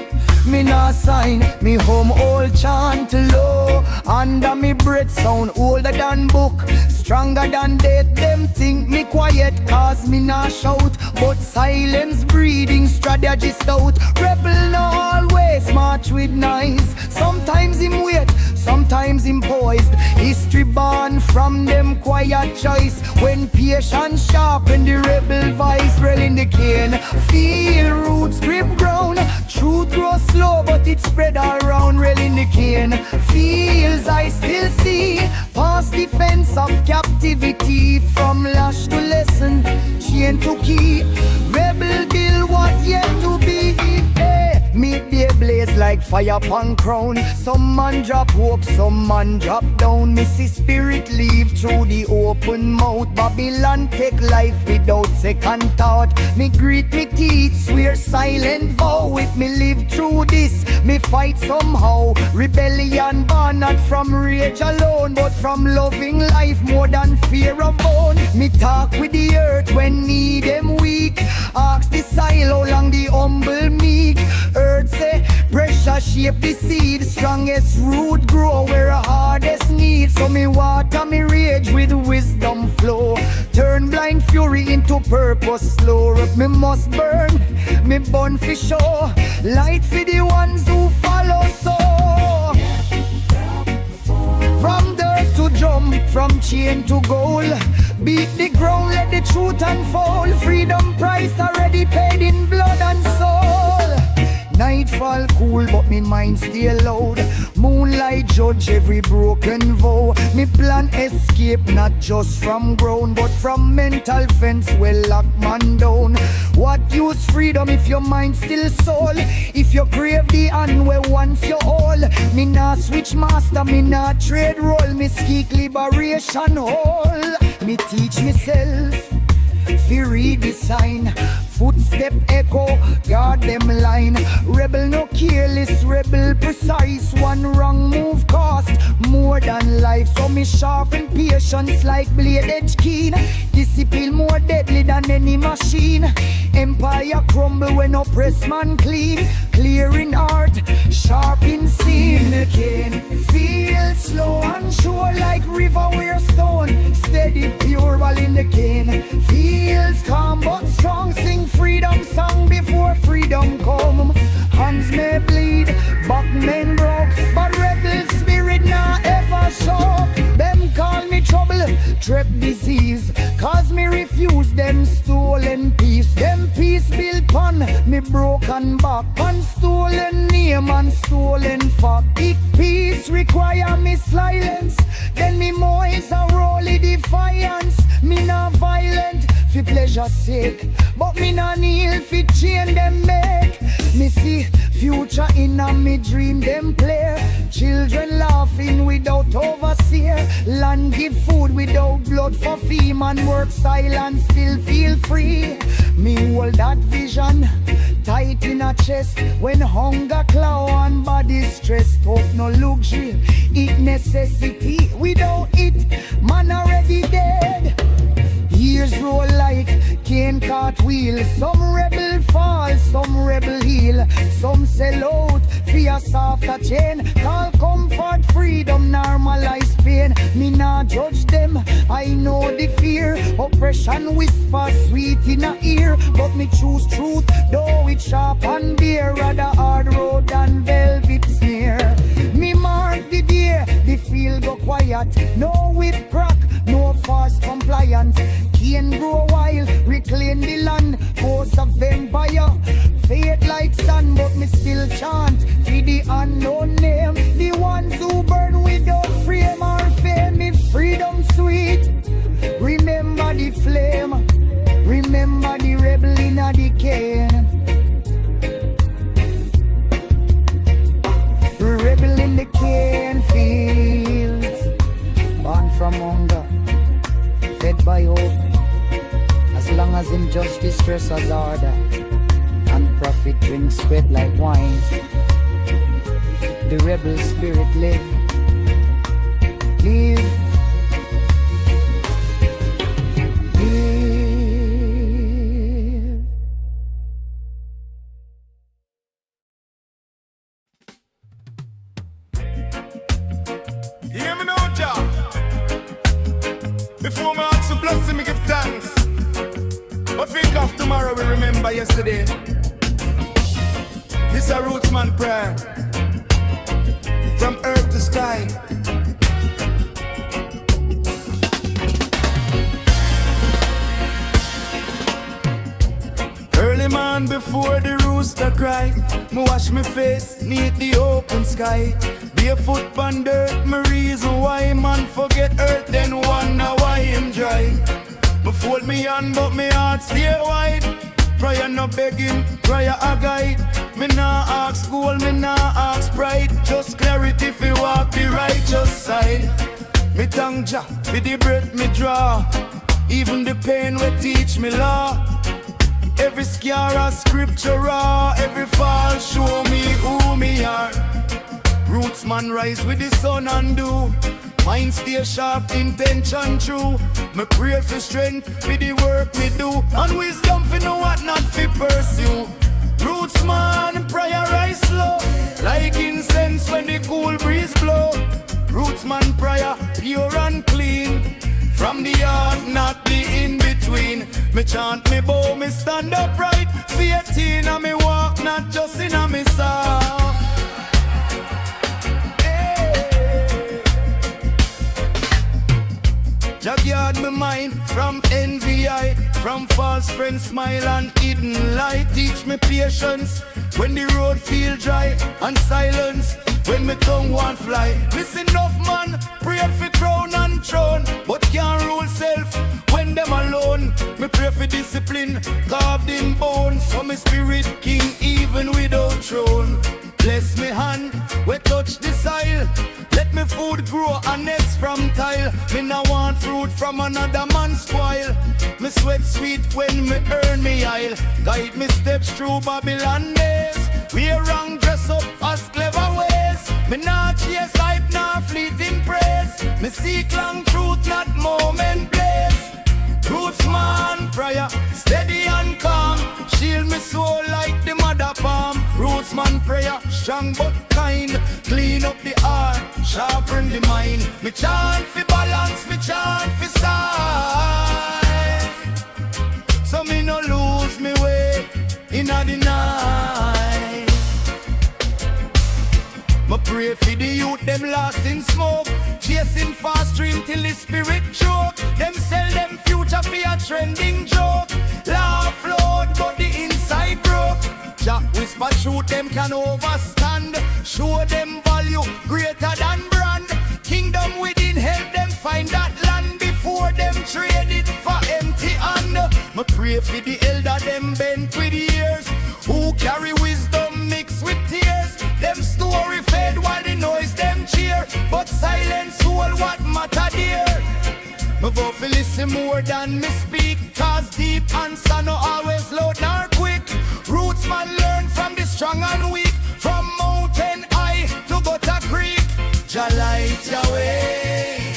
me nah sign. Me home old chant low, under me breath sound older than book, stronger than death. Them think me quiet cause me nah shout, but silence breathing strategy stout. Rebel no always march with nice, sometimes him wait, sometimes him poised. History born from them quiet choice, when patience sharpen the rebel vice. Rail in the cane, feel roots grip ground, truth grows slow but it spread around. Rail in the cane, feels I still see past defense of captivity, from lash to lesson, chain to key. Rebel build what yet to be. Hey, meet the blaze like fire upon crown. Some man drop hope, some man drop down. Me see spirit leave through the open mouth. Babylon take life without second thought. Me grit me teeth, swear silent vow. If me live through this, me fight somehow. Rebellion born not from rage alone, but from loving life more than fear of bone. Me talk with the earth when need them weak, ask the soil how long the humble meek. Earth say pressure shape the seed, strongest root grow where a hardest need. So me water me rage with wisdom flow, turn blind fury into purpose slow. If me must burn, me burn for sure, light for the ones who follow. So from dirt to jump, from chain to goal, beat the ground, let the truth unfold. Freedom price already paid in blood and soul. Nightfall cool but me mind stay loud, moonlight judge every broken vow. Me plan escape not just from ground, but from mental fence well lock man down. What use freedom if your mind still soul, if you crave the hand where once you all. Me nah switch master, me nah trade role, me seek liberation whole. Me teach myself fi read the sign, footstep echo, guard them line. Rebel no careless, rebel precise. One wrong move cost more than life. So me sharpen patience like blade edge keen. Discipline more deadly than any machine. Empire crumble when oppressed man clean. Clear in heart, sharp in scene. The cane feel slow and sure like river where stone. Steady pure while in the cane. Feels calm but strong, sing freedom song before freedom come. Hands may bleed, back men broke, but rebel spirit now ever show. Them call me trouble, trap disease, cause me refuse them stolen peace. Them peace built pon me broken back, on stolen name and stolen fact. If peace require me silence, then me moise a rolly defiance. Me not violent for pleasure's sake, but me not kneel for chain them make. Me see future in a me dream them play. Children laughing without overseer. Land give food without blood for fee. Man work silent still feel free. Me hold that vision tight in a chest. When hunger claw and body stressed, hope no luxury, it necessity. Without it, man already dead. Years roll like cane cartwheel. Some rebel fall, some rebel heal. Some sell out, fear softer chain. Call comfort, freedom, normalize pain. Me nah judge them, I know the fear. Oppression whisper sweet in a ear, but me choose truth, though it sharp and bare. Rather hard road than velvet snare. Me mark the day, the field go quiet. No whip crack, no fast compliance. Cane grow defend the land. Force of empire, fade like sun, but me still chant for the unknown name. The ones who burn without frame or fame. If freedom sweet, remember the flame. Remember the rebel in the cane. Rebel in the cane fields, born from hunger, fed by hope. As long as injustice stresses order, and profit drinks spread like wine, the rebel spirit live. Live. Hear me now, Jah. Before my ask to blessing, me give thanks. But think of tomorrow, we remember yesterday. This a Rootsman Prayer. From earth to sky. Early man before the rooster cry, me wash me face, neath the open sky. Barefoot on dirt, me reason why man forget earth, then wonder why him dry. Me fold me hand, but me heart stay wide. Prayer no begging, prayer a guide. Me nah ask gold, me nah ask pride. Just clarity fi walk the righteous side. Me thank Jah for the breath me draw. Even the pain will teach me law. Every scar a scripture raw. Every fall show me who me are. Rootsman rise with the sun and dew. Mind stay sharp, intention true. Me pray for strength for the work me do, and wisdom for know what not fi pursue. Rootsman prayer rise slow, like incense when the cool breeze blow. Rootsman prayer pure and clean, from the heart, not the in-between. Me chant, me bow, me stand upright. Faith in and me walk, not just in a me song. Jah guard my mind from envy, from false friends, smile and hidden lie. Teach me patience when the road feel dry, and silence when me tongue want fly. Listen enough man, pray for crown and throne, but can't rule self when them alone. Me pray for discipline, carved in bone, so me spirit king even without throne. Bless me hand, we touch the soil. Let me food grow and nest from tile. Me no want fruit from another man's spoil. Me sweat sweet when me earn me aisle. Guide me steps through Babylon days. Wear wrong dress up as clever ways. Me not chase hype, not fleeting praise. Me seek long truth, not moment blaze. Rootsman prayer, steady and calm. Shield me soul like the mother palm. Rootsman prayer, strong but kind. Clean up the heart, sharpen the mind. Me chant for balance, me chant for sight, so me no lose me way in the night. Me pray for the youth, them lost in smoke, chasing fast dream till the spirit choke. Them sell them future for a trending joke. Laugh loud but the inside broke. Jah whisper truth them can overstand. Show them value greater than brand. Kingdom within help them find that land before them trade it for empty hand. Me pray for the elder them bent with years, who carry wisdom mixed with tears. Them story fed while the noise them cheer, but silence hold what matter dear. Me vote for listen more than me speak, cause deep answer no always loud nor quick. Rootsman learn from the strong and weak, from mountain high to gutter creek. Jah light your way,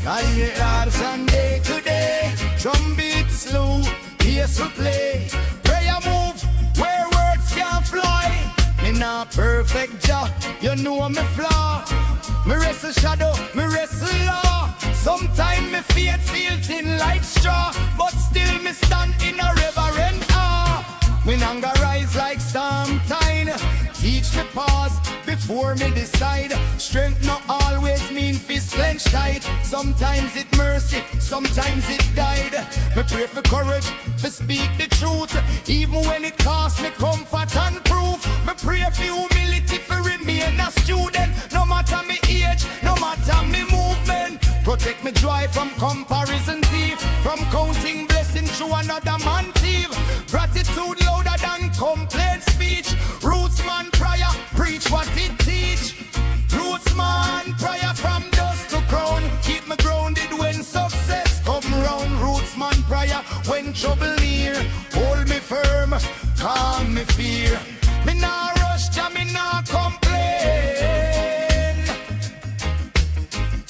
and your hearts and day to day. Trumpet slow, bass will play. Prayer move where words can't fly. Me not perfect, Jah, you know me flaw. Me wrestle shadow, me wrestle law. Sometimes me faith feel thin like straw, but still me stand in a reverent awe. When anger rise like storm tide, teach me pause before me decide. Strength not always mean fist length. clenched tight. Sometimes it mercy, sometimes it died. Me pray for courage to speak the truth, even when it costs me comfort and proof. Me pray for humility for remain a student, no matter me age, no matter me movement. Protect me joy from comparison thief, from counting blessings to another man thief. Gratitude louder than complaint speech. Rootsman Prayer, preach what it teach. Rootsman Prayer from dust to crown. Keep me grounded when success come round. Rootsman Prayer when trouble near. Hold me firm, calm me fear. Me nah rush, ja me nah complain.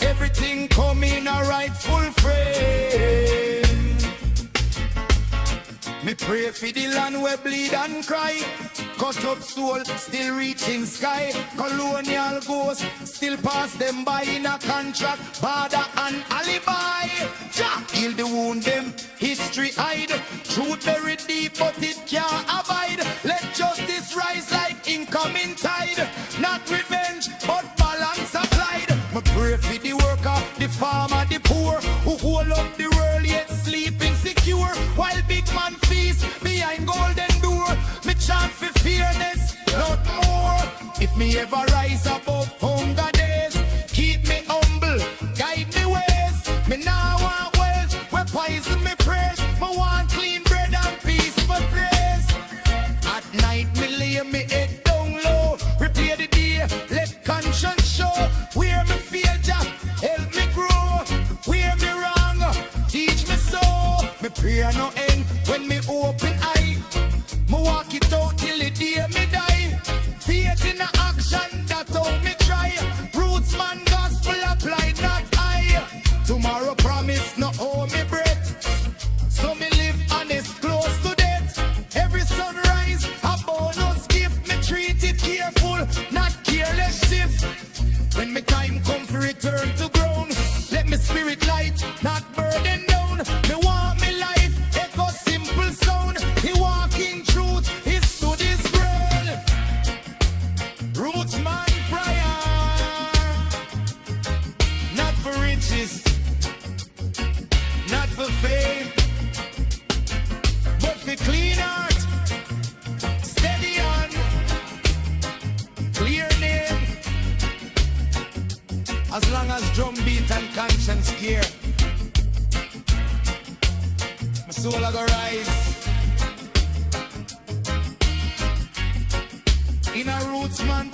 Everything come in a rightful frame. Me pray for the land where bleed and cry. Cut up soul, still reaching sky. Colonial ghosts, still pass them by in a contract. Border and alibi. Jah heal the wound them, history hide. Truth buried deep but it can't abide. Let justice rise like incoming tide. Not revenge but balance applied. Me pray for the worker, the farmer, the poor, who hold up the world yet sleeping secure. While big man feast behind golden door. Me chant for fairness, not more. If me ever rise above hunger days, keep me humble, guide me ways. Me now want wealth, where poison me prayers. Me want clean bread and peace for praise. At night me lay me head down low. Repair the day, let conscience show. Where me fail, Jah, help me grow. Where me wrong, teach me so. Me prayer no end when me open eye. Me walk it out till the day me die. Faith in a action, that's how me try. Rootsman gospel applied, not I. Tomorrow promise no hold me breath. So me live honest, close to death. Every sunrise, a bonus gift. Me treat it careful, not careless shift. When me time come for return to ground, let me spirit light, not burden down. Me want me life, echo simple sound. He walking truth, he stood his ground. Rootsman Prayer, not for riches, not for fame, but for clean heart, steady on, clear name. As long as drum beat and conscience care, my soul a go rise in a Rootsman